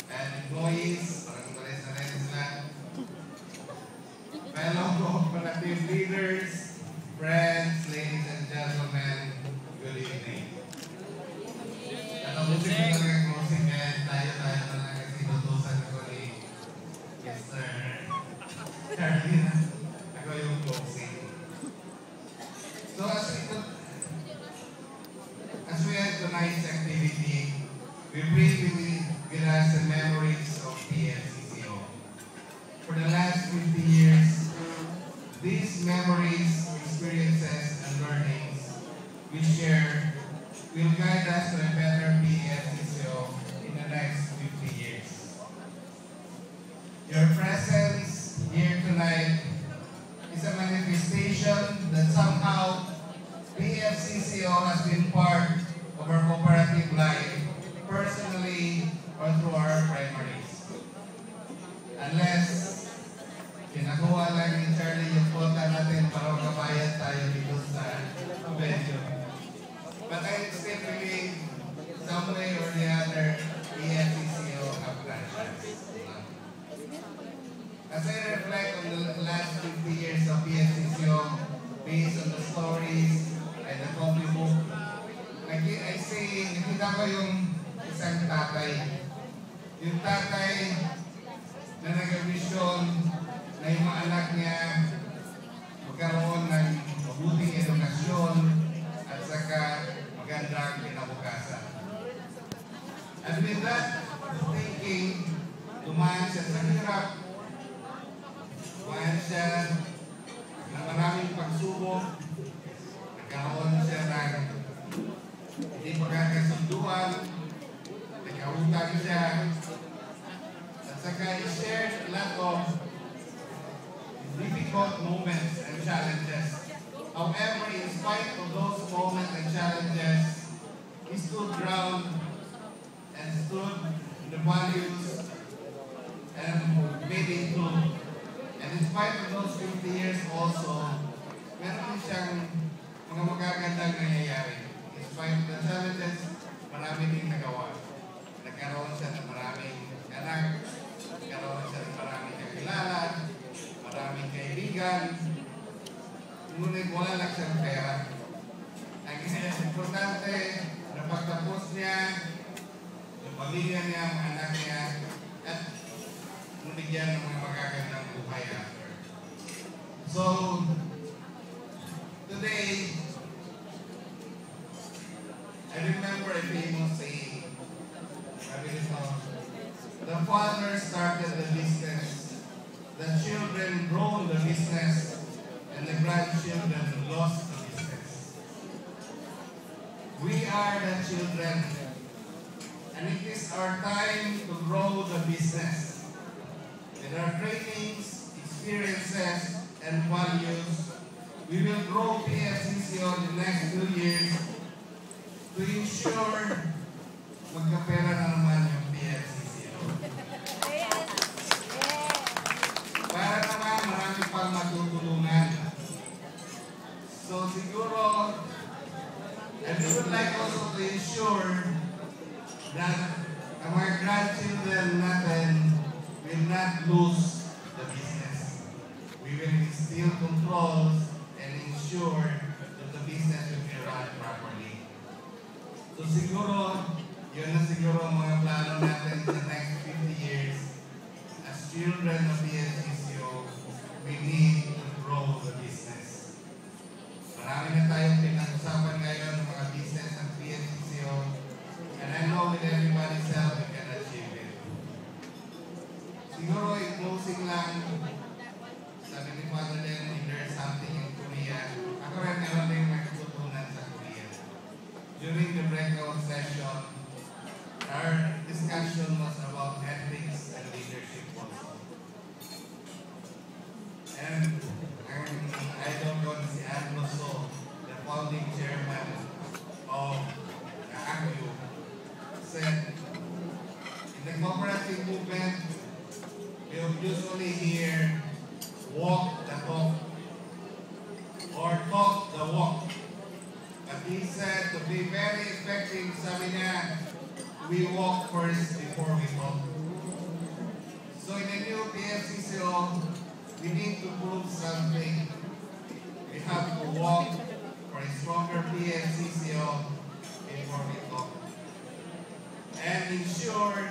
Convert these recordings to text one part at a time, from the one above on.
and employees, parang tulis na rin sila, fellow cooperative leaders, friends, ladies and gentlemen, good evening. Katapusin ko talaga ang closing kaya tayo na lang kasi tutusan ko ni Mr. Charlie na ako yung closing. So as we end tonight's activity, we bring with us the memories of PFCCO. For the last 50 years, these memories, experiences, and learnings we share will guide us to a better PFCCO in the next 50 years. Your presence here tonight is a manifestation that somehow PFCCO has been part of our cooperative life, personally or through our primaries. Unless pinakuha lang ni Charlie yung quota natin para makabayad tayo dito sa venue. But I still believe some way or the other, PFCCO have branches. As I reflect on the last 50 years of PFCCO, based on the stories and the copy book, I say, nakita ko yung isang tatay. Yung tatay na nag-vision na yung mga anak niya magkaroon ng mabuting edukasyon at saka magandang kinabukasan. And with that thinking, dumaan siya sa hirap, dumaan siya ng maraming pagsubok, nagkaroon siya ng hindi pagkakasunduan, nagkautang siya, at saka i-shared a lot of difficult moments and challenges. However, in spite of those moments and challenges, he stood ground and stood in the values and made it true. And in spite of those 50 years also, meron din siyang mga magagandang nangyayari. In spite of the challenges, marami din nagawa. Nagkaroon siya ng maraming anak, nagkaroon siya ng maraming kakilala, maraming kaibigan, ngunit wala lang siyang pera. Ang importante, napagtapos niya, yung pamilya niya, ang anak niya, at nabigyan ng mga magagandang buhay after. So, today, I remember a famous saying, the father started the business, the children grow the business, and the grandchildren lost the business. We are the children, and it is our time to grow the business. With our trainings, experiences, and values, we will grow PFCCO in the next 2 years to ensure magkapera na naman yung PFCCO. Para naman marami pang matutulungan. So siguro, and we would like also to ensure that our grandchildren natin will not lose the business. We will instill controls and ensure that the business will be run properly. So siguro, yun na siguro ang mga plano natin sa next 50 years. As children of PFCCO, we need to grow the business. Marami na tayong pinag-usapan ngayon ng mga business ng PFCCO, and I know with everybody's help we can achieve it. Siguro, i-closing lang, sabi ni Father Len, if there's something in Korea, ako rin meron din natutunan sa Korea. During the breakout session, our discussion was about ethics and leadership also. And I don't know si Anne Rousseau, the founding chairman of the ACU, said, in the cooperative movement, you'll usually hear walk the talk or talk the walk. But he said to be very effective, sabi niya, we walk first before we talk. PFCCO, we need to prove something. We have to walk for a stronger PFCCO before we talk. And ensure,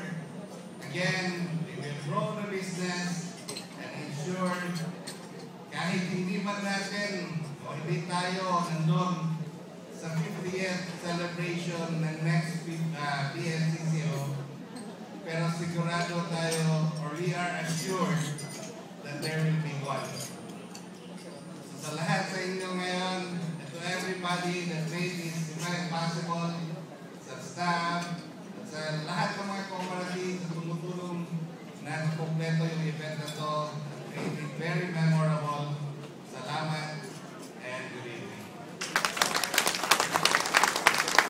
again, we will grow the business and ensure kahit hindi man natin o hindi tayo nandun sa 50th celebration ng next PFCCO, pero sigurado tayo, or we are assured that there will be one. So sa lahat sa inyo ngayon, and to everybody that made this event possible, sa staff, at sa lahat ng mga comrades na tumutulong na kumpleto yung event na to, it will be very memorable.